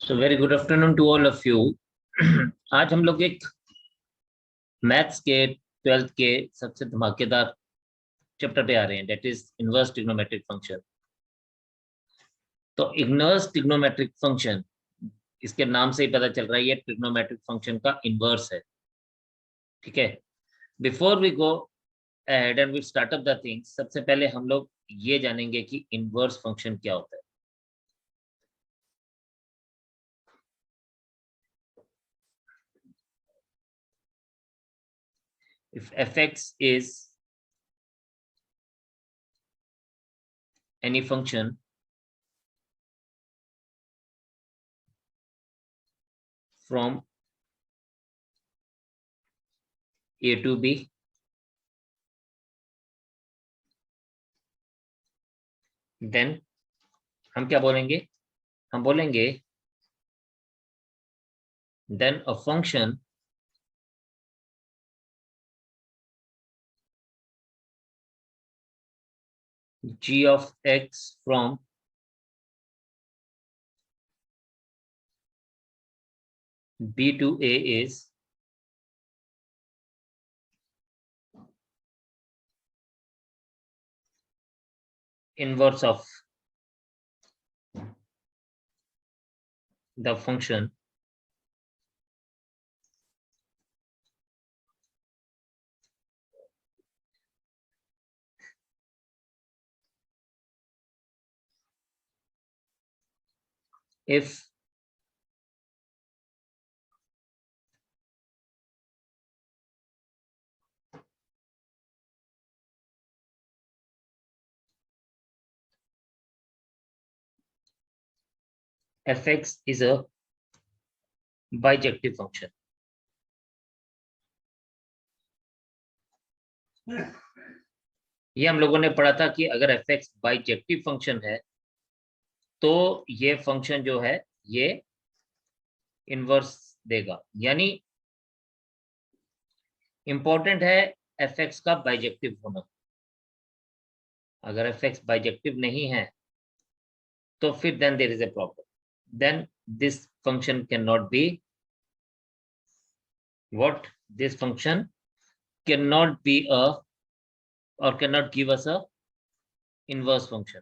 So very good afternoon to all of you. आज हम लोग एक मैथ्स के 12th के सबसे धमाकेदार चैप्टर पे आ रहे हैं, that is inverse trigonometric function. तो इनवर्स ट्रिग्नोमेट्रिक फंक्शन, इसके नाम से ही पता चल रहा है ये ट्रिग्नोमेट्रिक फंक्शन का इनवर्स है। ठीक है, before we go ahead and we start up the things, सबसे पहले हम लोग ये जानेंगे कि इनवर्स फंक्शन क्या होता है। If fx is any function from a to b, then हम क्या बोलेंगे? हम बोलेंगे then a function g of x from b to a is inverse of the function if fx is a bijective function। ये हम लोगों ने पढ़ा था कि अगर fx बाइजेक्टिव फंक्शन है तो ये फंक्शन जो है ये इनवर्स देगा, यानी इंपॉर्टेंट है fx का बाइजेक्टिव होना। अगर fx बाइजेक्टिव नहीं है तो फिर then there is a problem, then this function can not be what, this function can not be a or cannot give us a inverse function,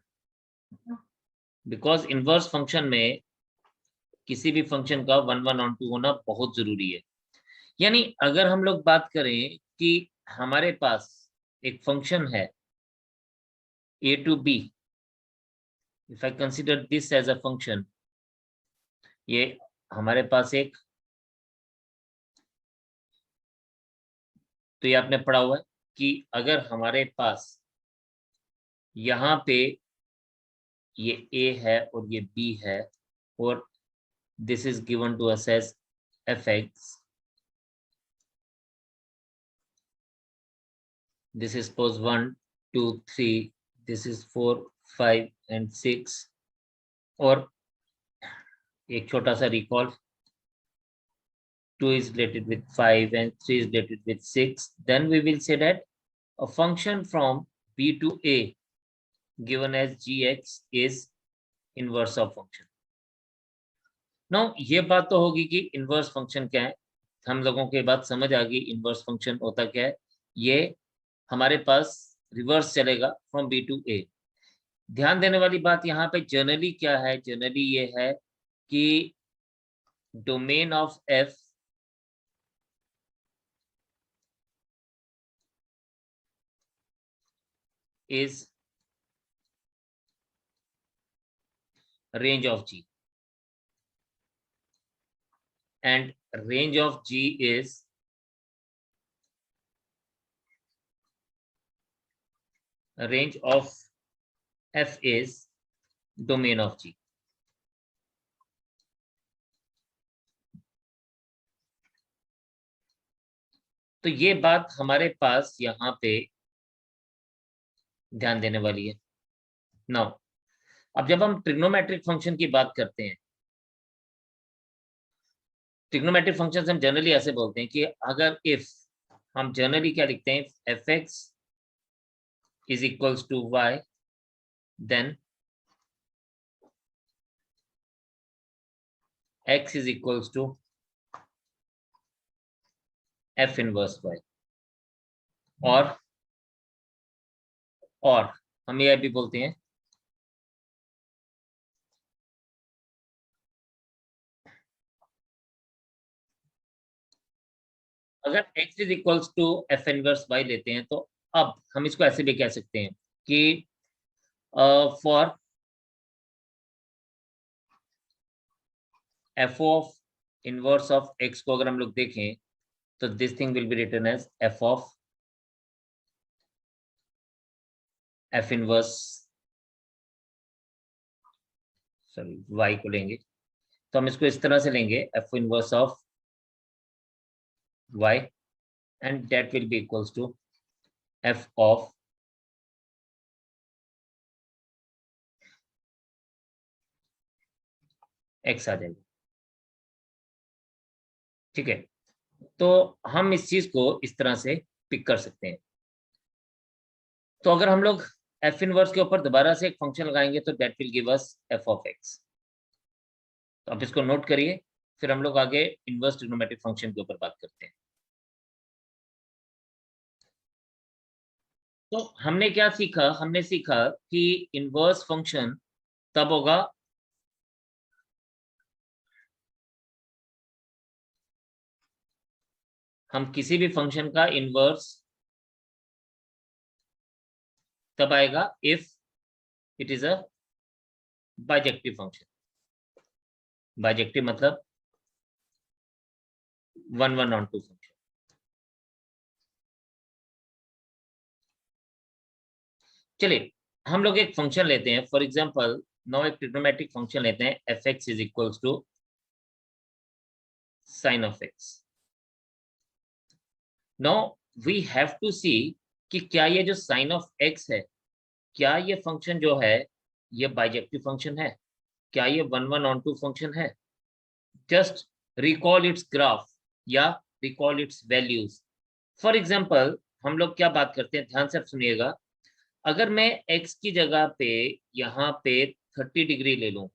because inverse function में किसी भी function का 1 1 on 2 होना बहुत जरूरी है। यानी अगर हम लोग बात करें कि हमारे पास एक फंक्शन है a to b, if I consider this as a function, ये हमारे पास एक, तो ये आपने पढ़ा हुआ है कि अगर हमारे पास यहाँ पे ये a है और ये b है और this is given to us as fx, this is suppose 1 2 3, this is 4 5 and 6, और एक छोटा सा recall, 2 is related with 5 and 3 is related with 6, then we will say that a function from b to a given as gx is inverse of function। now ये बात तो होगी कि inverse function क्या है, हम लोगों को ये बात समझ आ गई इनवर्स फंक्शन होता क्या है। ये हमारे पास रिवर्स चलेगा फ्रॉम बी टू ए। ध्यान देने वाली बात यहाँ पे जनरली क्या है, जनरली ये है कि domain of F is range of g and range of g is range of f is domain of g। तो ये बात हमारे पास यहाँ पे ध्यान देने वाली है। नाउ अब जब हम ट्रिग्नोमेट्रिक फंक्शन की बात करते हैं, ट्रिग्नोमेट्रिक फंक्शन हम जनरली ऐसे बोलते हैं कि अगर इफ, हम जनरली क्या लिखते हैं, F X is equals to Y, then x is equals to f inverse y, और हम ये भी बोलते हैं अगर x is equals to f inverse y लेते हैं, तो अब हम इसको ऐसे भी कह सकते हैं कि for f of inverse of x को अगर हम लोग देखें, तो this thing will be written as f of f inverse, sorry y को लेंगे, तो हम इसको इस तरह से लेंगे f inverse of y, and that will be equals to f of x आ जाएगा। ठीक है, तो हम इस चीज को इस तरह से पिक कर सकते हैं। तो अगर हम लोग f इनवर्स के ऊपर दोबारा से एक फंक्शन लगाएंगे, तो that will give us f of x। तो आप इसको नोट करिए, फिर हम लोग आगे इनवर्स ट्रिग्नोमेट्रिक फंक्शन के ऊपर बात करते हैं। तो हमने क्या सीखा? हमने सीखा कि इनवर्स फंक्शन तब होगा हम किसी भी फंक्शन का इनवर्स तब आएगा if it is a bijective function. Bijective मतलब 1/1 फंक्शन। चलिए हम लोग एक फंक्शन लेते हैं, फॉर एग्जांपल नाउ एक ट्रिग्नोमेट्रिक फंक्शन लेते हैं, F X is equals to sine of X. Now we have to see कि क्या ये जो साइन ऑफ एक्स है, क्या ये फंक्शन जो है ये बाइजेक्टिव फंक्शन है, क्या ये 1/1 फंक्शन है। जस्ट रिकॉल इट्स ग्राफ या recall it's values. For example हम लोग क्या बात करते हैं, ध्यान से आप सुनिएगा। अगर मैं x की जगह पे यहाँ पे 30 डिग्री ले लूं,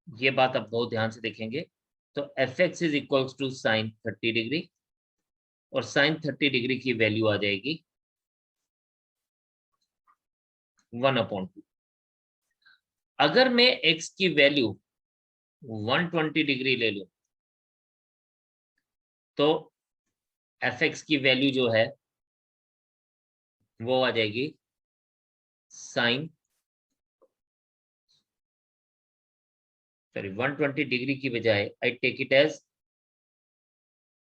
ये बात आप बहुत ध्यान से देखेंगे, तो F X is equals to sine 30 degree, और साइन 30 डिग्री की वैल्यू आ जाएगी 1/2। अगर मैं x की वैल्यू 120 डिग्री ले लूं, तो एफ एक्स की वैल्यू जो है वो आ जाएगी साइन, सॉरी 120 डिग्री की बजाय I take it as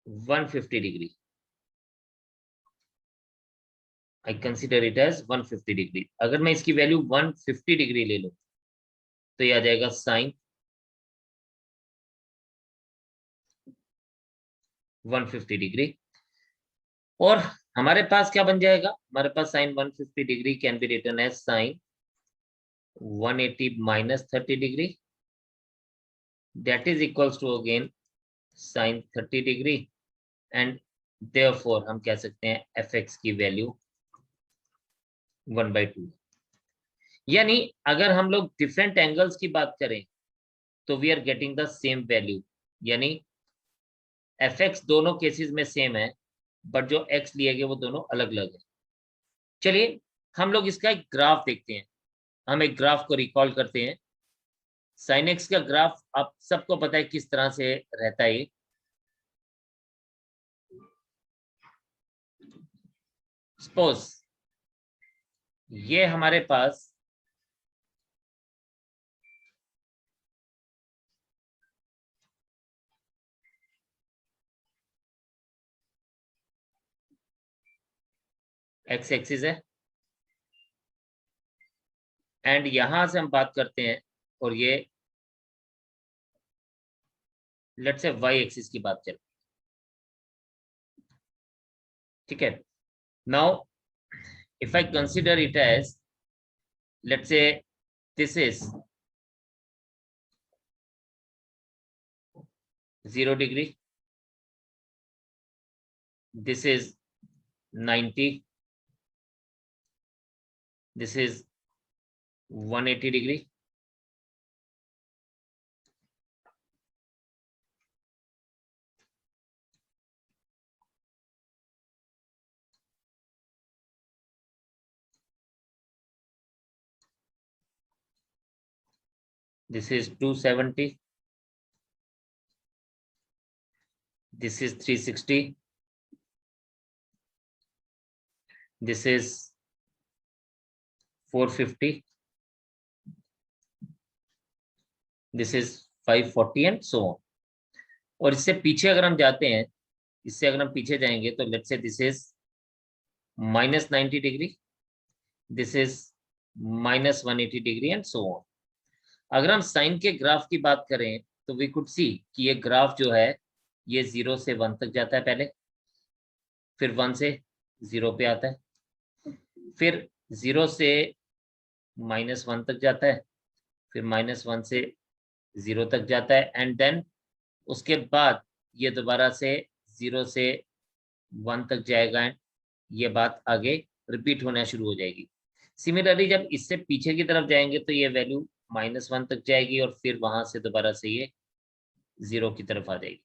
150 degree. I consider it as 150 degree. अगर मैं इसकी वैल्यू 150 डिग्री ले लूं, तो ये आ जाएगा साइन 150 डिग्री। और हमारे पास क्या बन जाएगा? हमारे पास sine 150 degree can be written as sine 180 minus 30 degree, that is equals to again sine 30 degree, and therefore हम कह सकते हैं एफ एक्स की वैल्यू 1/2। यानी अगर हम लोग डिफरेंट एंगल्स की बात करें, तो we are getting the same value, यानी एफ एक्स दोनों केसेस में सेम है, बट जो एक्स लिए गए वो दोनों अलग अलग है। चलिए हम लोग इसका एक ग्राफ देखते हैं। हम एक ग्राफ को रिकॉल करते हैं। साइन एक्स का ग्राफ आप सबको पता है किस तरह से रहता है। सपोज ये हमारे पास एक्स एक्सिस है, एंड यहां से हम बात करते हैं, और ये लेट्स से वाई एक्सिस की बात चल, ठीक है। Now if I consider it as, let's say this is 0 degree, this is 90, this is 180 degree, this is 270, this is 360, this is 450, this is 540 and so on. और इससे पीछे अगर हम जाते हैं, इससे अगर हम पीछे जाएंगे तो let's say this is -90 degree, this is -180 degree and so on. अगर हम साइन के ग्राफ की बात करें तो वी कुड सी कि ये ग्राफ जो है ये 0 से 1 तक जाता है पहले, फिर 1 से 0 पे आता है, फिर 0 से -1 तक जाता है, फिर -1 से 0 तक जाता है एंड देन उसके बाद ये दोबारा से 0 से 1 तक जाएगा एंड ये बात आगे रिपीट होना शुरू हो जाएगी. सिमिलरली जब इससे पीछे की तरफ जाएंगे तो ये वैल्यू -1 तक जाएगी और फिर वहां से दोबारा से ये 0 की तरफ आ जाएगी.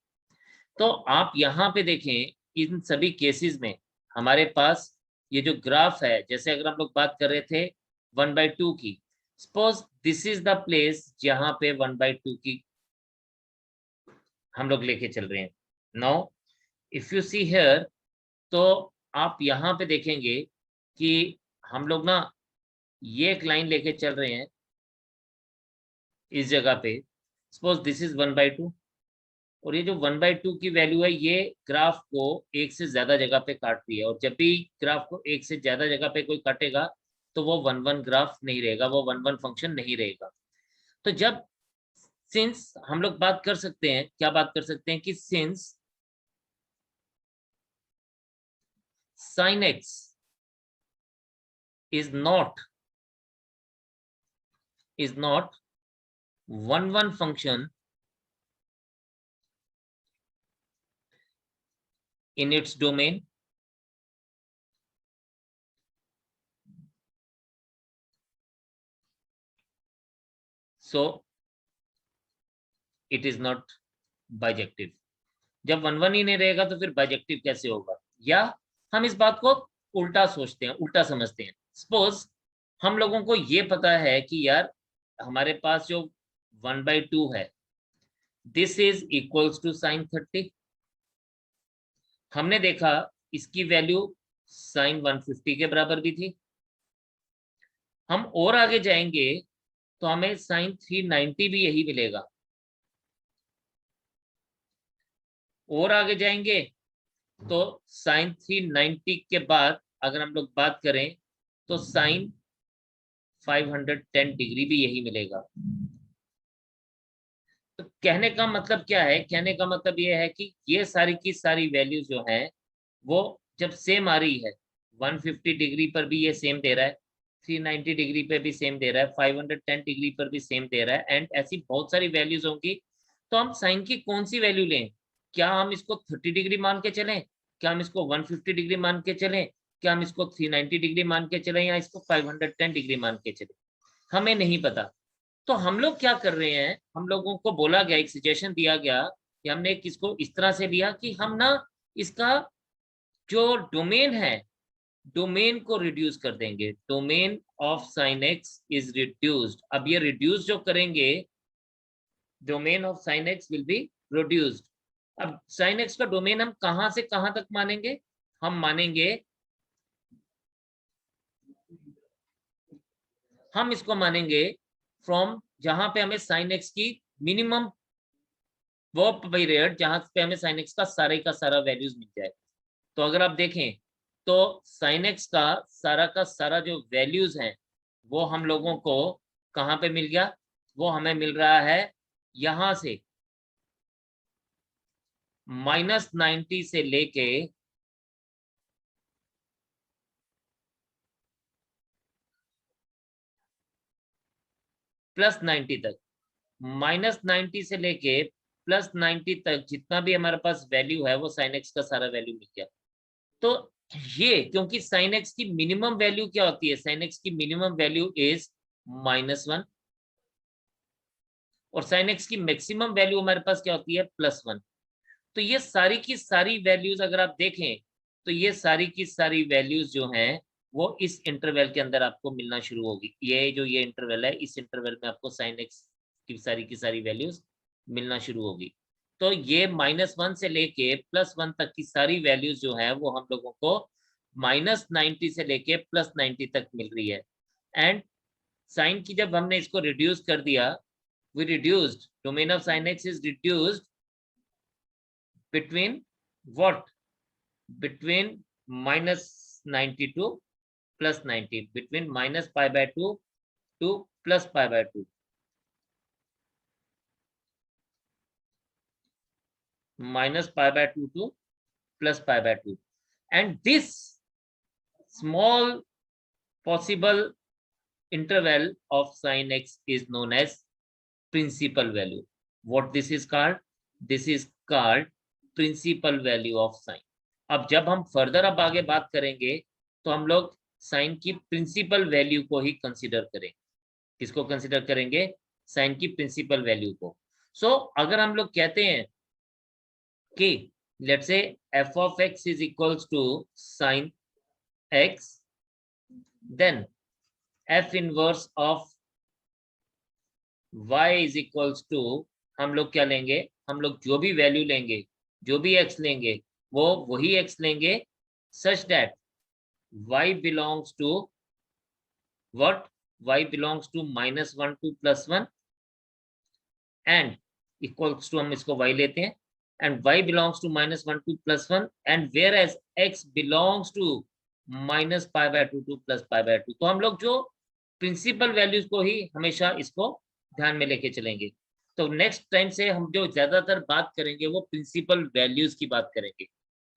तो आप यहाँ पे देखें, इन सभी केसेस में हमारे पास ये जो ग्राफ है, जैसे अगर हम लोग बात कर रहे थे 1/2 की, suppose this is the place जहां पे 1/2 की हम लोग लेके चल रहे हैं. Now if you see here, तो आप यहाँ पे देखेंगे कि हम लोग ना ये एक लाइन लेके चल रहे हैं इस जगह पे. सपोज दिस इज 1/2 और ये जो 1/2 की वैल्यू है ये ग्राफ को एक से ज्यादा जगह पे काट रही है, और जब भी ग्राफ को एक से ज्यादा जगह पे कोई काटेगा तो वो 1/1 ग्राफ नहीं रहेगा, वो 1/1 फंक्शन नहीं रहेगा. तो जब सिंस हम लोग बात कर सकते हैं, क्या बात कर सकते हैं कि since sin x is not 1/1 function in its domain, so it is not bijective. जब 1/1 ही नहीं रहेगा तो फिर बाइजेक्टिव कैसे होगा? या हम इस बात को उल्टा सोचते हैं, उल्टा समझते हैं. सपोज हम लोगों को ये पता है कि यार हमारे पास जो 1/2 है this is equals to sin 30. हमने देखा इसकी वैल्यू sin 150 के बराबर भी थी. हम और आगे जाएंगे तो हमें sin 390 भी यही मिलेगा. और आगे जाएंगे तो sin 390 के बाद अगर हम लोग बात करें तो sin 510 डिग्री भी यही मिलेगा. तो कहने का मतलब क्या है? कहने का मतलब ये है कि ये सारी की सारी वैल्यूज जो हैं वो जब सेम आ रही है, 150 डिग्री पर भी ये सेम दे रहा है, 390 डिग्री पे भी सेम दे रहा है, 510 डिग्री पर भी सेम दे रहा है, एंड ऐसी बहुत सारी वैल्यूज होंगी. तो हम साइन की कौन सी वैल्यू लें? क्या हम इसको 30 डिग्री मान के चलें, क्या हम इसको 150 डिग्री मान के चलें, क्या हम इसको 390 डिग्री मान के चलें, या इसको 510 डिग्री मान के चलें? हमें नहीं पता. तो हम लोग क्या कर रहे हैं, हम लोगों को बोला गया, एक सजेशन दिया गया कि हमने इसको इस तरह से लिया कि हम ना इसका जो डोमेन है, डोमेन को रिड्यूस कर देंगे. Domain of sin x is reduced. अब ये रिड्यूस जो करेंगे, domain of sin x will be reduced. अब sin x का डोमेन हम कहां से कहां तक मानेंगे? हम मानेंगे, हम इसको मानेंगे फ्रॉम जहां पे हमें sin x की मिनिमम वो पीरियड जहां पे हमें sin x का सारा वैल्यूज मिल जाए. तो अगर आप देखें तो sin x का सारा जो वैल्यूज हैं वो हम लोगों को कहां पे मिल गया? वो हमें मिल रहा है यहां से -90 से लेके +90 तक. -90 से लेके +90 तक जितना भी हमारे पास वैल्यू है वो sin x का सारा वैल्यू मिल गया. तो ये क्योंकि sin x की मिनिमम वैल्यू क्या होती है? sin x की मिनिमम वैल्यू इज -1 और sin x की मैक्सिमम वैल्यू हमारे पास क्या होती है? +1. तो ये सारी की सारी वैल्यूज अगर आप देखें तो ये सारी की सारी वैल्यूज जो हैं वो इस इंटरवल के अंदर आपको मिलना शुरू होगी. ये जो ये इंटरवल है, इस इंटरवल में आपको sin x की सारी वैल्यूज मिलना शुरू होगी। तो ये -1 से लेके +1 तक की सारी वैल्यूज जो है वो हम लोगों को -90 से लेके +90 तक मिल रही है। एंड साइन की जब हमने इसको रिड्यूस कर दिया, we reduced, domain of sin x is reduced between what? Between -90 to +90, between -π/2 to +π/2, -π/2 to +π/2, and this small possible interval of sin x is known as principal value. What this is called? This is called principal value of sin. अब जब हम further अब आगे बात करेंगे तो हम लोग साइन की प्रिंसिपल वैल्यू को ही कंसीडर करेंगे। किसको कंसीडर करेंगे? साइन की प्रिंसिपल वैल्यू को। सो अगर हम लोग कहते हैं कि let's say f of x is equals to sin x, then f inverse of y is equals to, हम लोग क्या लेंगे? हम लोग जो भी वैल्यू लेंगे, जो भी x लेंगे, वो वही x लेंगे such that y belongs to what? y belongs to -1 to +1 and equals to, हम इसको y लेते हैं, and y belongs to -1 to +1 and whereas x belongs to -π/2 to +π/2। तो हम लोग जो प्रिंसिपल वैल्यूज को ही हमेशा इसको ध्यान में लेके चलेंगे। तो नेक्स्ट टाइम से हम जो ज्यादातर बात करेंगे वो प्रिंसिपल वैल्यूज की बात करेंगे।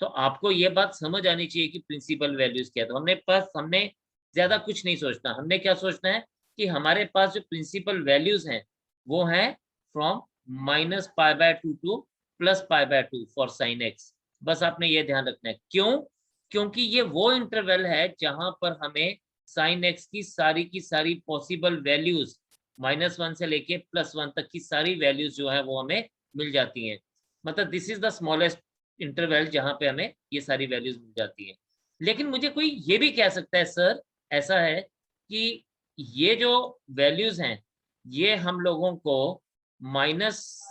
तो आपको ये बात समझ आनी चाहिए कि प्रिंसिपल वैल्यूज क्या है। तो हमने ज्यादा कुछ नहीं सोचना, हमने क्या सोचना है कि हमारे पास जो प्रिंसिपल वैल्यूज हैं वो है from -π/2 to +π/2 for sin x। बस आपने ये ध्यान रखना है। क्यों? क्योंकि ये वो इंटरवल है जहां पर हमें sin x की सारी पॉसिबल वैल्यूज -1 से लेके +1 तक की सारी वैल्यूज जो है वो हमें मिल जाती हैं। मतलब this is the smallest interval जहां पे हमें ये सारी वैल्यूज मिल जाती हैं। लेकिन मुझे कोई ये भी कह सकता है सर ऐसा है कि ये जो वैल्यूज हैं ये हम लोगों को माइनस,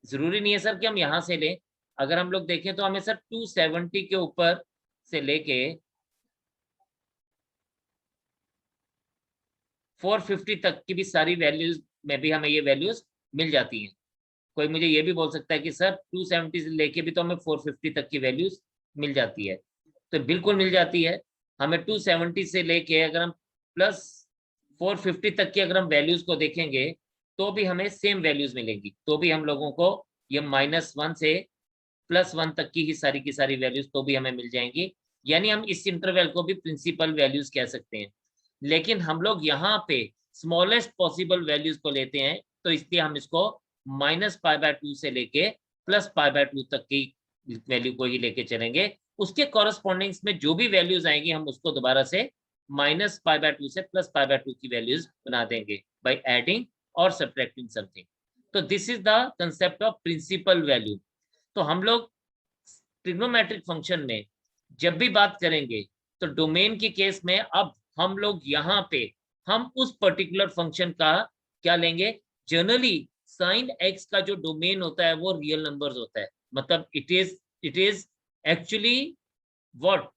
जरूरी नहीं है सर कि हम यहां से लें। अगर हम लोग देखें तो हमें सर 270 के ऊपर से लेके 450 तक की भी सारी वैल्यूज में भी हमें ये वैल्यूज मिल जाती हैं। कोई मुझे ये भी बोल सकता है कि सर 270 से लेके भी तो हमें 450 तक की वैल्यूज मिल जाती है। तो बिल्कुल मिल जाती है। हमें 270 से लेके अगर हम प्लस 450 तक की अगर हम वैल्यूज को देखेंगे तो भी हमें सेम वैल्यूज मिलेंगी। तो भी हम लोगों को ये -1 से +1 तक की सारी वैल्यूज तो भी हमें मिल जाएंगी। यानी हम इस इंटरवल को भी प्रिंसिपल वैल्यूज कह सकते हैं। लेकिन हम लोग यहाँ पे स्मॉलेस्ट पॉसिबल वैल्यूज को लेते हैं, तो इसलिए हम इसको -π/2 से लेके +π/2 तक की वैल्यू को ही लेके चलेंगे। उसके कॉरेस्पॉन्डिंग्स में जो भी वैल्यूज आएंगी हम उसको दोबारा से -π/2 से +π/2 की वैल्यूज बना देंगे बाय एडिंग और सब्ट्रैक्टिंग समथिंग। तो this is the concept of principal value. तो हम लोग ट्रिग्नोमेट्रिक फंक्शन में जब भी बात करेंगे तो डोमेन के केस में अब हम लोग यहाँ पे हम उस पर्टिकुलर फंक्शन का क्या लेंगे? जनरली साइन एक्स का जो डोमेन होता है वो रियल नंबर्स होता है। मतलब it is actually what?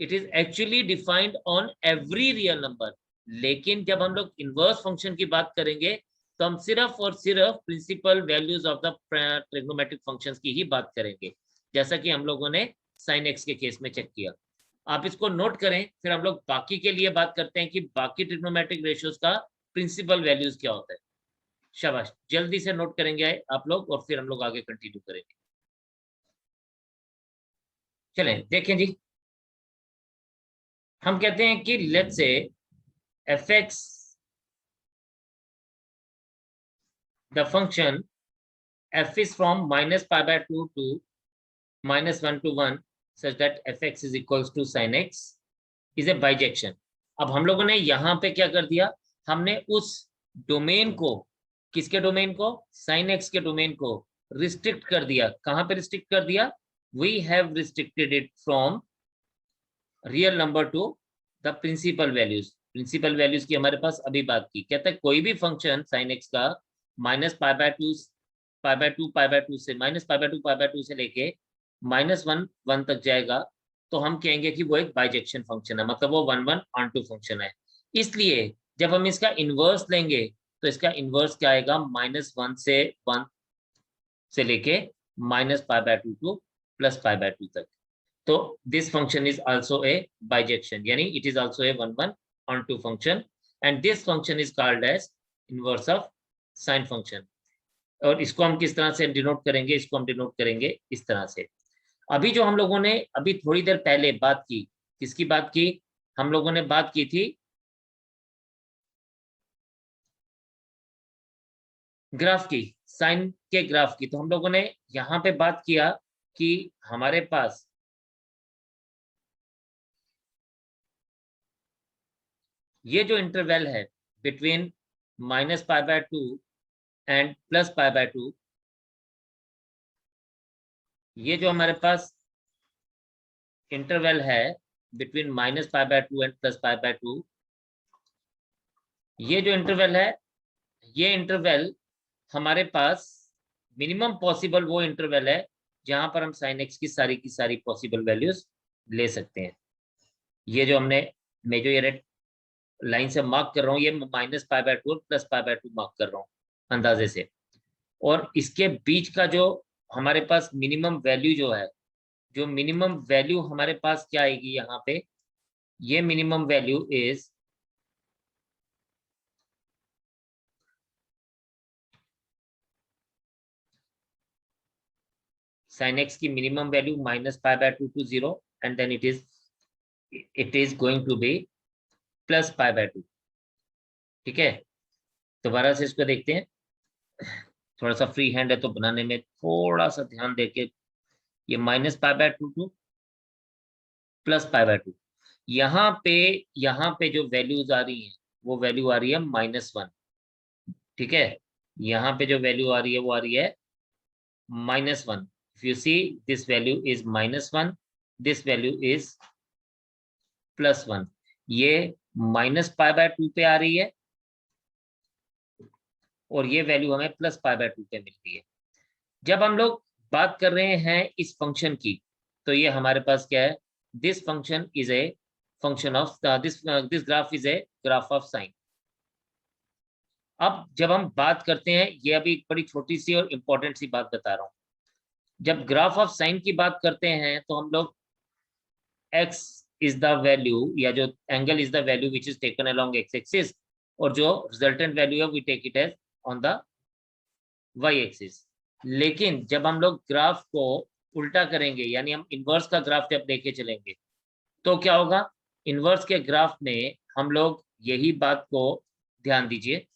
It is actually defined on every real number. लेकिन जब हम लोग इनवर्स फंक्शन की बात करेंगे तो हम सिर्फ और सिर्फ principal values of the trigonometric functions की ही बात करेंगे, जैसा कि हम लोगों ने साइन एक्स के केस में चेक किया। आप इसको नोट करें, फिर हम लोग बाकी के लिए बात करते हैं कि बाकी ट्रिग्नोमेट्रिक रेशियोज का प्रिंसिपल वैल्यूज क्या होता है। शाबाश, जल्दी से नोट करेंगे आप लोग और फिर हम लोग आगे कंटिन्यू करेंगे। चलें देखें जी, हम कहते हैं कि let's say fx, the function f is from -π/2 to -1 to 1 such that fx is equals to sin x is a bijection। अब हम लोगों ने यहाँ पे क्या कर दिया? हमने उस डोमेन को, किसके डोमेन को? sin x के डोमेन को रिस्ट्रिक्ट कर दिया। कहाँ पे रिस्ट्रिक्ट कर दिया? we have restricted it from real number to the principal values। Principal values की हमारे पास अभी बात की। कहता है कोई भी फंक्शन sin x का माइनस पाई बाय टू से माइनस पाई बाय टू से लेके -1 तक जाएगा, तो हम कहेंगे कि वो एक बाइजेक्शन फंक्शन है, मतलब वो 1/(1)(on)(2) फंक्शन है। इसलिए जब हम इसका इनवर्स लेंगे तो इसका इनवर्स क्या आएगा, -1 से 1 से लेके -π/2 टू +π/2 तक। तो this function is also a bijection, यानी it is also A 1/(1)(on)(2) function, and this function is called as inverse of sine function. और इसको हम किस तरह से डिनोट करेंगे, इसको हम डिनोट करेंगे इस तरह से। अभी जो हम लोगों ने अभी थोड़ी देर पहले बात की, किसकी बात की, हम लोगों ने बात की थी ग्राफ की, साइन के ग्राफ की। तो हम लोगों ने यहाँ पे बात किया कि हमारे पास ये जो इंटरवल है बिटवीन -π/2 एंड +π/2, ये जो हमारे पास इंटरवल है बिटवीन -π/2 एंड +π/2, ये जो इंटरवल है, ये इंटरवल हमारे पास मिनिमम पॉसिबल वो इंटरवल है जहां पर हम sin x की सारी पॉसिबल वैल्यूज ले सकते हैं। ये जो हमने, मैं जो ये रेड लाइन से मार्क कर रहा हूँ, ये -π/2 और +π/2 मार्क कर रहा हूँ अंदाजे से। और इसके बीच का जो हमारे पास मिनिमम वैल्यू जो है, जो मिनिमम वैल्यू हमारे पास क्या आएगी यहाँ पे, ये minimum value is sin x की minimum value -π/2 to 0, and then it is going to be +π/2। ठीक है, दोबारा से इसको देखते हैं। थोड़ा सा फ्री हैंड है तो बनाने में थोड़ा सा ध्यान देके, ये -π/2 टू +π/2, यहाँ पे जो वैल्यूज आ रही हैं वो वैल्यू आ रही है -1। ठीक है, यहाँ पे जो वैल्यू आ रही है वो आ रही है -1। If you see, this value is -1, this value is +1। ये -π/2 पे आ रही है और ये वैल्यू हमें +π/2 पे मिल रही है। जब हम लोग बात कर रहे हैं इस फंक्शन की, तो ये हमारे पास क्या है, this function is a function of this graph is a graph of sine. अब जब हम बात करते हैं, ये अभी एक बड़ी छोटी सी और इंपॉर्टेंट सी बात बता रहा हूं, जब ग्राफ ऑफ साइन की बात करते हैं तो हम लोग x इज द वैल्यू, या जो angle is the value which is taken along x axis, और जो रिजल्टेंट वैल्यू है we take it as on the y axis. लेकिन जब हम लोग ग्राफ को उल्टा करेंगे, यानी हम इनवर्स का ग्राफ जब लेके चलेंगे, तो क्या होगा, इनवर्स के ग्राफ में हम लोग यही बात को ध्यान दीजिए,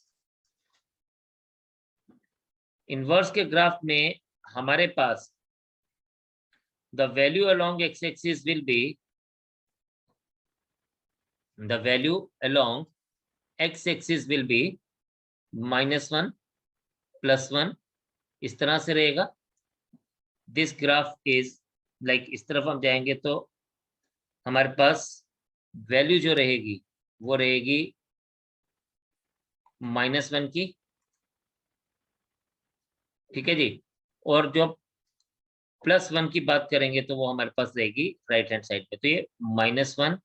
इनवर्स के ग्राफ में हमारे पास the value along x-axis will be, the value along x-axis will be -1 +1, इस तरह से रहेगा। दिस ग्राफ इज लाइक, इस तरफ हम जाएंगे तो हमारे पास वैल्यू जो रहेगी वो रहेगी -1 की। ठीक है जी, और जो +1 की बात करेंगे तो वो हमारे पास रहेगी राइट हैंड साइड पे। तो ये -1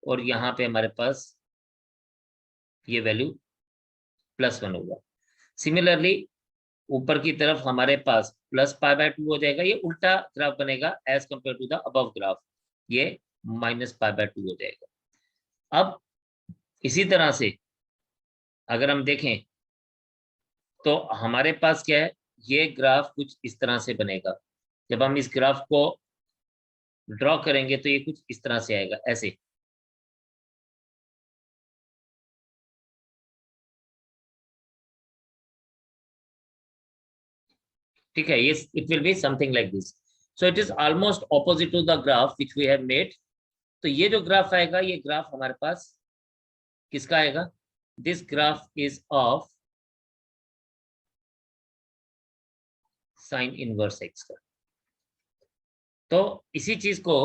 और यहाँ पे हमारे पास ये वैल्यू +1 होगा। सिमिलरली ऊपर की तरफ हमारे पास +π/2 हो जाएगा, ये उल्टा ग्राफ बनेगा as compare to the above graph, ये -π/2 हो जाएगा। अब इसी तरह से अगर हम देखें तो हमारे पास क्या है, ये ग्राफ कुछ इस तरह से बनेगा। जब हम इस ग्राफ को ड्रॉ करेंगे तो ये कुछ इस तरह से आएगा, ऐसे। ठीक है, ये it will be something like this. So it is almost opposite to the graph which we have made. तो ये जो ग्राफ आएगा, ये ग्राफ हमारे पास किसका आएगा, this graph is of sine inverse x का। तो इसी चीज को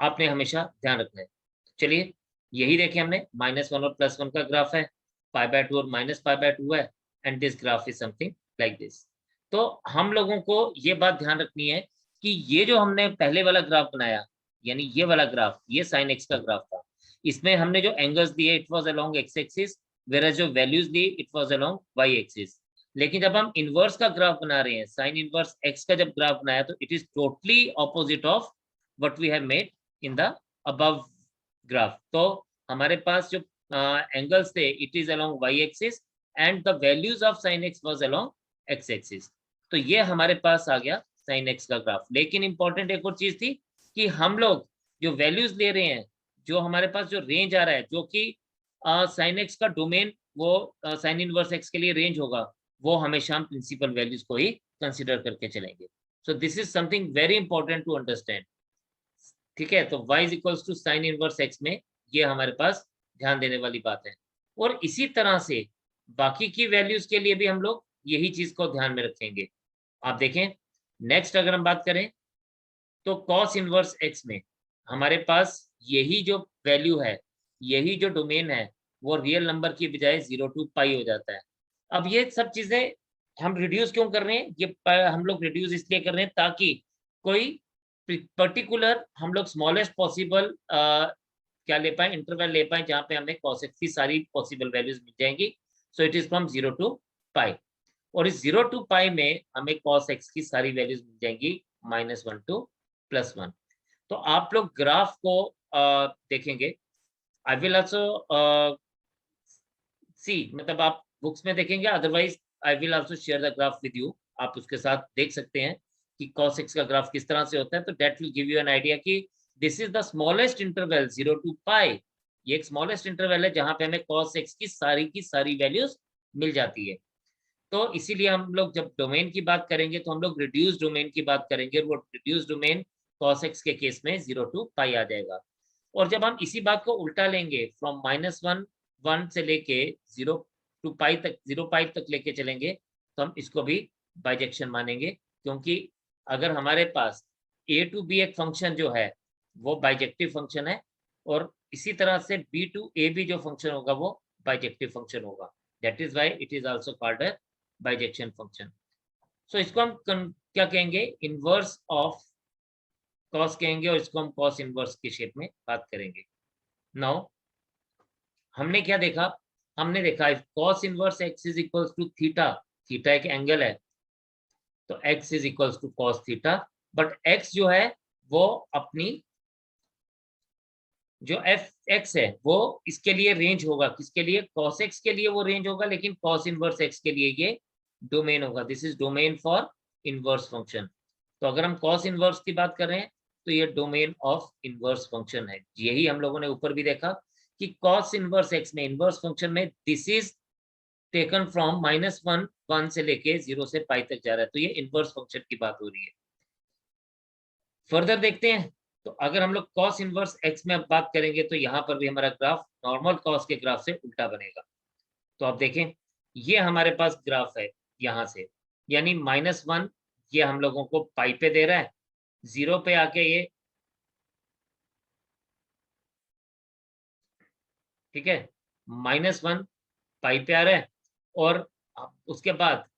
आपने हमेशा ध्यान रखना है। चलिए, यही देखें हमने, -1 और +1 का ग्राफ है, π/2 और -π/2 है। and this graph is something like this. तो हम लोगों को ये बात ध्यान रखनी है कि ये जो हमने पहले वाला ग्राफ बनाया, यानी ये वाला ग्राफ, ये sin x का ग्राफ था, इसमें हमने जो एंगल्स दिए it was along x axis, where जो वैल्यूज दी it was along y axis. लेकिन जब हम इनवर्स का ग्राफ बना रहे हैं, साइन इनवर्स x का जब ग्राफ बनाया, तो it is totally opposite of what we have made in the above graph. तो हमारे पास जो एंगल्स थे it is along y axis and the values of sin x was along x axis. तो ये हमारे पास आ गया sin x का ग्राफ। लेकिन इंपॉर्टेंट एक और चीज थी कि हम लोग जो वैल्यूज ले रहे हैं, जो हमारे पास जो रेंज आ रहा है, जो कि sin x का डोमेन वो sin इनवर्स x के लिए रेंज होगा, वो हमेशा हम प्रिंसिपल वैल्यूज को ही कंसिडर करके चलेंगे। So this is something very important to understand. ठीक है, तो y is equals to sine inverse x में ये हमारे पास ध्यान देने वाली बात है। और इसी तरह से बाकी की वैल्यूज के लिए भी हम लोग यही चीज को ध्यान में रखेंगे। आप देखें, नेक्स्ट अगर हम बात करें तो cos इनवर्स x में हमारे पास यही जो वैल्यू है, यही जो डोमेन है, वो रियल नंबर की बजाय 0 to पाई हो जाता है। अब ये सब चीजें हम रिड्यूस क्यों कर रहे हैं? ये हम लोग रिड्यूस इसलिए कर रहे हैं ताकि कोई पर्टिकुलर हम लोग स्मॉलेस्ट पॉसिबल क्या ले पाए, इंटरवल ले पाए, जहां पे हमें cos x की सारी पॉसिबल वैल्यूज मिल जाएंगी। सो इट इज फ्रॉम 0 to पाई, और इस 0 to पाई में हमें cos x की सारी वैल्यूज मिल जाएंगी -1 to +1। तो आप लोग ग्राफ को देखेंगे। आई विल आल्सो सी, मतलब आप बुक्स में देखेंगे, otherwise I will also share the graph with you. आप उसके साथ देख सकते हैं कि cos x का ग्राफ किस तरह से होता है। तो that will give you an idea कि this is the smallest interval 0 to pi. ये एक स्मॉलेस्ट इंटरवल है जहां पे हमें cos x की सारी वैल्यूज मिल जाती है। तो इसीलिए हम लोग जब डोमेन की बात करेंगे तो हम लोग रिड्यूस डोमेन की बात करेंगे, और वो रिड्यूस डोमेन cos x के केस में 0 to पाई आ जाएगा। और जब हम इसी बात को उल्टा लेंगे, फ्रॉम -1 से लेके 0 to पाई तक, 0 पाई तक लेके चलेंगे, तो हम इसको भी बाइजेक्शन मानेंगे, क्योंकि अगर हमारे पास a to b एक फंक्शन जो है वो बाइजेक्टिव फंक्शन है, और इसी तरह से b to a भी जो फंक्शन होगा वो बाइजेक्टिव फंक्शन होगा। That is why it is also called a bijection function. So इसको हम क्या कहेंगे, इनवर्स ऑफ cos कहेंगे, और इसको हम cos इनवर्स के शेप में बात करेंगे। नाउ हमने क्या देखा, हमने देखा cos inverse x is equals to theta. Theta एक एंगल है, तो x is equals to cos theta. But x जो है वो अपनी जो f(x) है वो इसके लिए रेंज होगा, किसके लिए, cos x के लिए वो रेंज होगा, लेकिन cos इनवर्स x के लिए ये डोमेन होगा। This is domain for inverse function. तो अगर हम cos इनवर्स की बात कर रहे हैं तो ये डोमेन ऑफ इनवर्स फंक्शन है। यही हम लोगों ने ऊपर भी देखा कि cos इनवर्स x में, इनवर्स फंक्शन में, दिस इज टेकन फ्रॉम -1 से लेके 0 से पाई तक जा रहा है। तो ये इनवर्स फंक्शन की बात हो रही है। फर्दर देखते हैं, तो अगर हम लोग cos इनवर्स x में अब बात करेंगे तो यहाँ पर भी हमारा ग्राफ नॉर्मल cos के ग्राफ से उल्टा बनेगा। तो आप देखें, ये हमारे पास ग्राफ है यहाँ से, यानी -1 ये हम लोगों को पाई पे दे रहा है, 0 पे आके ये, ठीक है, -1 पाई पे आ रहा है, और उसके बाद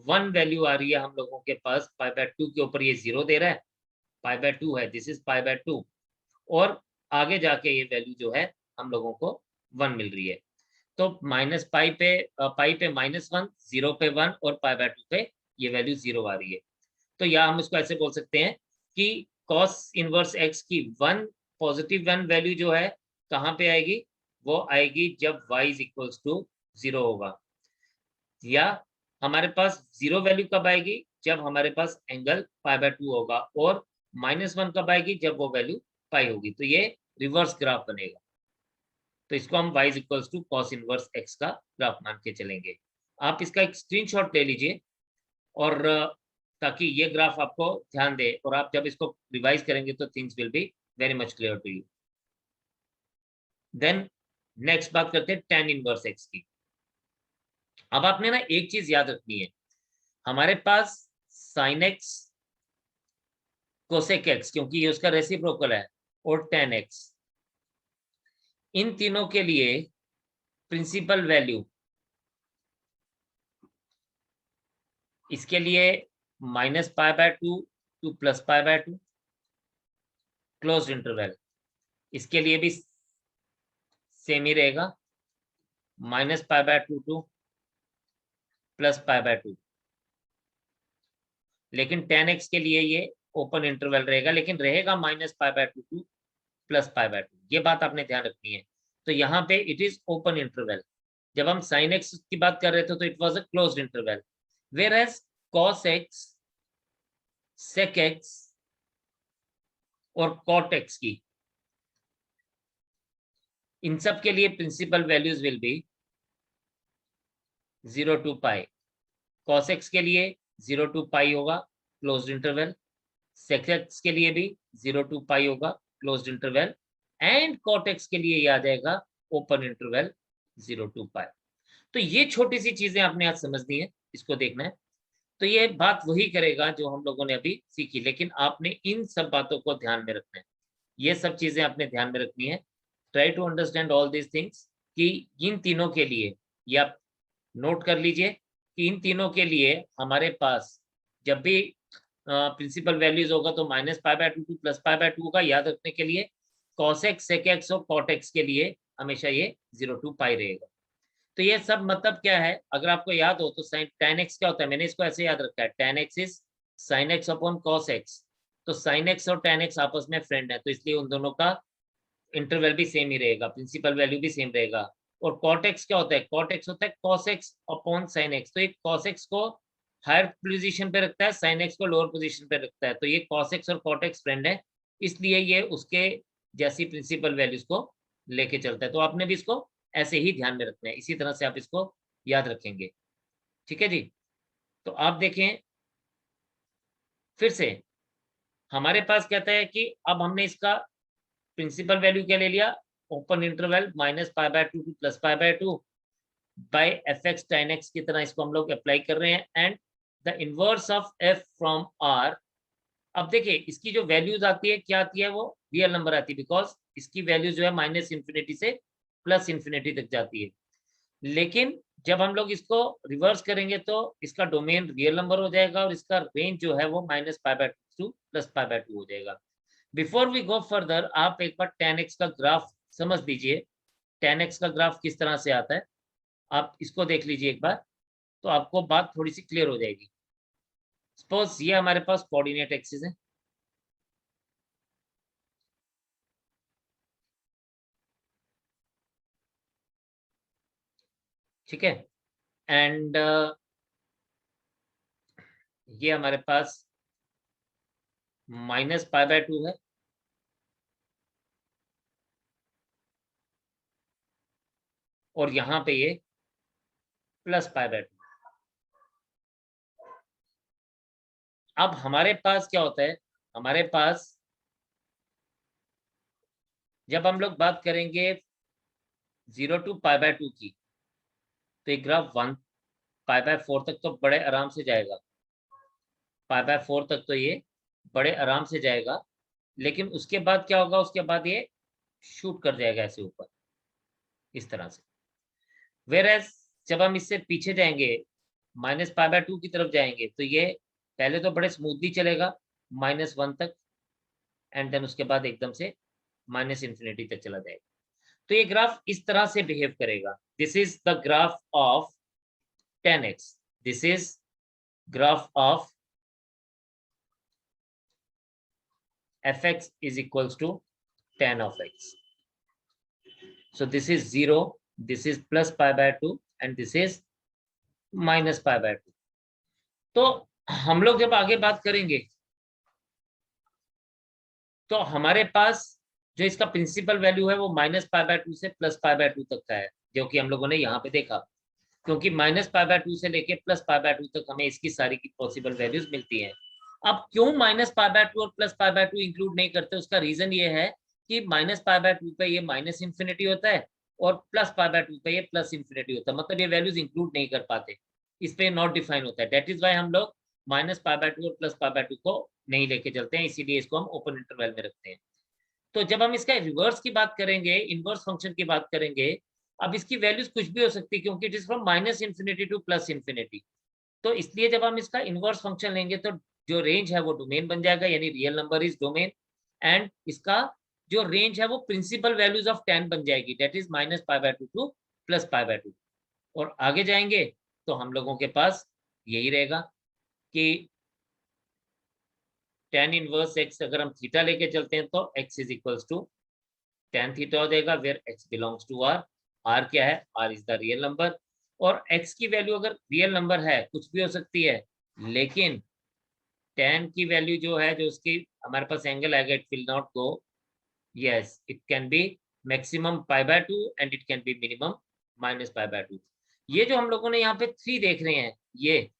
1 वैल्यू आ रही है हम लोगों के पास π/2 के ऊपर, ये 0 दे रहा है, π/2 है, दिस इज π/2, और आगे जाके ये वैल्यू जो है हम लोगों को 1 मिल रही है। तो पाई पे -1, 0 पे 1, और π/2 पे ये वैल्यू 0 आ रही है। तो या हम इसको ऐसे बोल सकते हैं कि cos इनवर्स x की 1 पॉजिटिव 1 वैल्यू जो है कहाँ पे आएगी, वो आएगी जब y इज इक्वल्स टू 0 होगा। या हमारे पास 0 वैल्यू कब आएगी, जब हमारे पास एंगल π/2 होगा, और -1 कब आएगी, जब वो वैल्यू पाई होगी। तो ये रिवर्स ग्राफ बनेगा। तो इसको हम y equals to cos inverse x का ग्राफ मान के चलेंगे। आप इसका एक स्क्रीनशॉट ले लीजिए, और ताकि ये ग्राफ आपको ध्यान दे, और आप जब इसको रिवाइज करेंगे तो things will be very much clear to you. Then next बात करते हैं tan इनवर्स x की। अब आपने ना एक चीज याद रखनी है, हमारे पास sin x, cosec x, क्योंकि ये उसका रेसिप्रोकल है, और tan x, इन तीनों के लिए प्रिंसिपल वैल्यू इसके लिए -π/2 टू +π/2 क्लोज्ड इंटरवल, इसके लिए भी सेम ही रहेगा, -π/2 टू +π/2, लेकिन tan x के लिए ये ओपन इंटरवल रहेगा, लेकिन रहेगा -π/2 टू +π/2। ये बात आपने ध्यान रखनी है। तो यहाँ पे इट इज ओपन इंटरवल। जब हम sin x की बात कर रहे थे तो it was a closed interval, whereas cos x, sec x और cot x की, इन सब के लिए principal values will be 0 to π। cos x के लिए 0 to π होगा क्लोज्ड इंटरवल, sec x के लिए भी 0 to π होगा closed interval, and cot x के लिए आ जाएगा ओपन इंटरवल 0 to π। तो ये छोटी सी चीजें आपने आज समझनी है, इसको देखना है। तो ये बात वही करेगा जो हम लोगों ने अभी सीखी, लेकिन आपने इन सब बातों को ध्यान में रखना है। ये सब चीजें आपने ध्यान में रखनी है। Try to understand all these things कि इन तीनों के लिए, या नोट कर लीजिए कि इन तीनों के लिए हमारे पास जब भी प्रिंसिपल वैल्यूज होगा तो -π/2 टू +π/2 होगा। याद रखने के लिए cos x, sec x और cot x के लिए हमेशा ये 0 to π रहेगा। तो ये सब मतलब क्या है, अगर आपको याद हो तो tan x क्या होता है, मैंने इसको ऐसे याद रखा है, tan x is sin x upon cos x। तो sin x और tan x आपस में फ्रेंड है, तो इसलिए उन दोनों का इंटरवल भी सेम ही रहेगा, प्रिंसिपल वैल्यू भी सेम रहेगा। और cot x क्या होता है, cot x होता है cos x upon sin x। तो ये cos x को हायर पोजीशन पे रखता है, sin x को लोअर पोजीशन पे रखता है। तो ये cos x और cot x फ्रेंड है, इसलिए ये उसके जैसी प्रिंसिपल वैल्यूज को लेके चलता है। तो आपने भी इसको ऐसे ही ध्यान में रखना है, इसी तरह से आप इसको याद रखेंगे। ठीक है जी। तो आप देखें फिर से, हमारे पास कहता है कि अब हमने इसका प्रिंसिपल वैल्यू क्या ले लिया, open interval -π/2 to +π/2 by fx tan x की तरह इसको हम लोग अप्लाई कर रहे हैं, and the inverse of f from r। अब देखिए इसकी जो वैल्यूज आती है क्या आती है, वो रियल नंबर आती है, बिकॉज इसकी वैल्यू जो है -∞ से +∞ तक जाती है। लेकिन जब हम लोग इसको रिवर्स करेंगे तो इसका डोमेन रियल नंबर हो जाएगा और इसका रेंज जो है वो -π/2 टू +π/2 हो जाएगा। बिफोर वी गो फर्दर, आप एक बार tan x का ग्राफ समझ लीजिए। tan x का ग्राफ किस तरह से आता है, आप इसको देख लीजिए एक बार, तो आपको बात थोड़ी सी क्लियर हो जाएगी। सपोज ये हमारे पास कोऑर्डिनेट एक्सिस है, ठीक है, एंड ये हमारे पास -π/2 है, और यहाँ पे ये +π/2। अब हमारे पास क्या होता है, हमारे पास जब हम लोग बात करेंगे 0 to π/2 की, तो एक ग्राफ 1π/4 तक तो बड़े आराम से जाएगा, π/4 तक तो ये बड़े आराम से जाएगा। लेकिन उसके बाद क्या होगा, उसके बाद ये शूट कर जाएगा ऐसे ऊपर इस तरह से। वेयरएज जब हम इससे पीछे जाएंगे, -π/2 की तरफ जाएंगे, तो ये पहले तो बड़े स्मूथली चलेगा -1 तक, एंड देन उसके बाद एकदम से -∞ तक चला जाएगा। तो ये ग्राफ इस तरह से बिहेव करेगा। This is the graph of tan x, this is graph of fx is equals to tan of x. So this is 0, this is +π/2 and this is -π/2। तो हम लोग जब आगे बात करेंगे तो हमारे पास जो इसका प्रिंसिपल वैल्यू है वो -π/2 से +π/2 तक का है, जो कि हम लोगों ने यहाँ पे देखा, क्योंकि -π/2 से लेके +π/2 तक हमें इसकी सारी की पॉसिबल वैल्यूज मिलती हैं। अब क्यों -π/2 और +π/2 इंक्लूड नहीं करते, उसका रीजन ये है कि -π/2 पे ये -∞ होता है और +π/2 पे ये +∞ होता है, मतलब ये वैल्यूज इंक्लूड नहीं कर पाते, इस पे नॉट डिफाइन होता है। दैट इज वाई हम लोग -π/2 और +π/2 को नहीं लेके चलते हैं, इसीलिए इसको हम ओपन इंटरवल में रखते हैं। तो जब हम इसका रिवर्स की बात करेंगे, इनवर्स फंक्शन की बात करेंगे, अब इसकी वैल्यूज कुछ भी हो सकती है, क्योंकि इट इज फ्रॉम -∞ टू +∞। तो इसलिए जब हम इसका इनवर्स फंक्शन लेंगे तो जो रेंज है वो डोमेन बन जाएगा, यानी real number is domain, and इसका जो रेंज है वो प्रिंसिपल वैल्यूज ऑफ 10 बन जाएगी, दैट इज -π/2 टू +π/2। और आगे जाएंगे तो हम लोगों के पास यही रहेगा कि tan इनवर्स x अगर हम थीटा लेके चलते हैं तो x is equals to tan theta हो जाएगा, where x belongs to r। r क्या है? r is the real number. और x की वैल्यू अगर रियल नंबर है, कुछ भी हो सकती है, लेकिन tan की वैल्यू जो है, जो उसकी हमारे पास एंगल आएगा, it will not go, yes it can be maximum π/2 and it can be minimum -π/2। ये जो हम लोगों ने यहाँ पे 3 देख रहे हैं ये,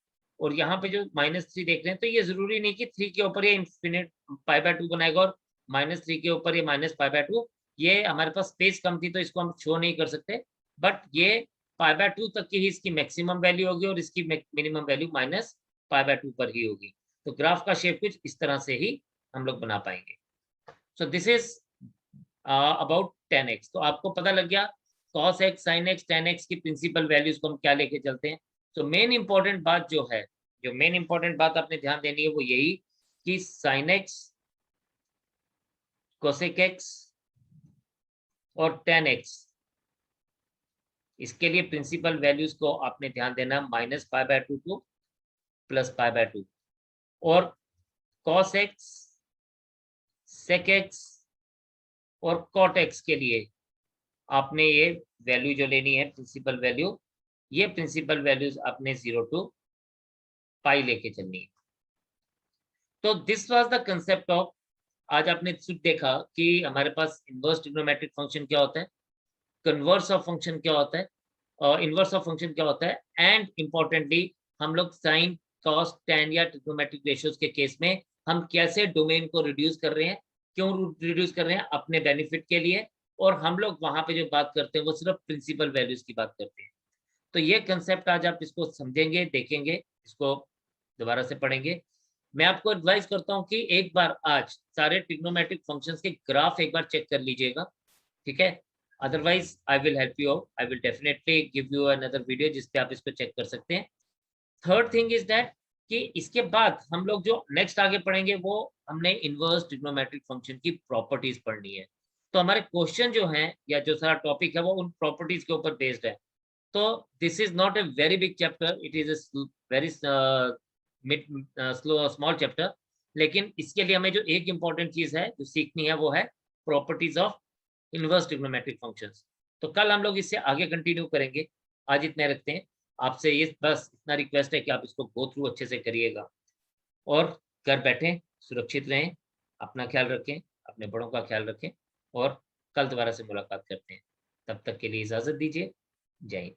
और यहाँ पे जो -3 देख रहे हैं, तो ये जरूरी नहीं कि 3 के ऊपर ये इंफिनिट π/2 बनाएगा और -3 के ऊपर ये -π/2। ये हमारे पास स्पेस कम थी तो इसको हम शो नहीं कर सकते, बट ये π/2 तक की ही इसकी मैक्सिमम वैल्यू होगी और इसकी मिनिमम वैल्यू -π/2 पर ही होगी। तो ग्राफ का शेप कुछ इस तरह से ही हम लोग बना पाएंगे। सो this is about tan x। तो आपको पता लग गया cos x, sin x, tan x की प्रिंसिपल वैल्यूज को हम क्या लेके चलते हैं। तो मेन इंपॉर्टेंट बात जो है, जो मेन इंपॉर्टेंट बात आपने ध्यान देनी है वो यही कि sin x, cosec x और tan x, इसके लिए प्रिंसिपल वैल्यूज को आपने ध्यान देना -π/2 टू +π/2। और cos x, sec x और cot x के लिए आपने ये वैल्यू जो लेनी है प्रिंसिपल वैल्यू, ये प्रिंसिपल वैल्यूज आपने 0 टू π लेके चलनी है। तो this was the concept of, आज आपने देखा कि हमारे पास इनवर्स ट्रिग्नोमेट्रिक फंक्शन क्या होता है, कन्वर्स ऑफ फंक्शन क्या होता है, और इनवर्स ऑफ फंक्शन क्या होता है, एंड इंपॉर्टेंटली हम लोग साइन, कॉस, टैन या ट्रिग्नोमेट्रिक रेशियोज के केस में हम कैसे डोमेन को रिड्यूस कर रहे हैं, क्यों रिड्यूस कर रहे हैं, अपने बेनिफिट के लिए। और हम लोग वहां पे जो बात करते हैं वो सिर्फ प्रिंसिपल वैल्यूज की बात करते हैं। तो ये कंसेप्ट आज आप इसको समझेंगे, देखेंगे, इसको दोबारा से पढ़ेंगे। मैं आपको एडवाइस करता हूँ कि एक बार आज सारे ट्रिग्नोमेट्रिक फंक्शंस के ग्राफ एक बार चेक कर लीजिएगा, ठीक है। Otherwise I will help you out, I will definitely give you another video जिसपे आप इसको चेक कर सकते हैं। थर्ड थिंग इज दैट कि इसके बाद हम लोग जो नेक्स्ट आगे पढ़ेंगे वो हमने इनवर्स ट्रिग्नोमेट्रिक फंक्शन की प्रॉपर्टीज पढ़नी है। तो हमारे क्वेश्चन जो हैं या जो सारा टॉपिक है वो उन प्रॉपर्टीज के ऊपर बेस्ड है। तो this is not a very big chapter, it is a very small chapter, लेकिन इसके लिए हमें जो एक इंपॉर्टेंट चीज है जो सीखनी है वो है properties of inverse trigonometric functions. तो कल हम लोग इससे आगे कंटिन्यू करेंगे, आज इतने रखते हैं। आपसे ये बस इतना रिक्वेस्ट है कि आप इसको गो थ्रू अच्छे से करिएगा और घर बैठे सुरक्षित रहें, अपना ख्याल रखें, अपने बड़ों का ख्याल रखें, और कल दोबारा से मुलाकात करते हैं। तब तक के लिए इजाजत दीजिए। जय हिंद।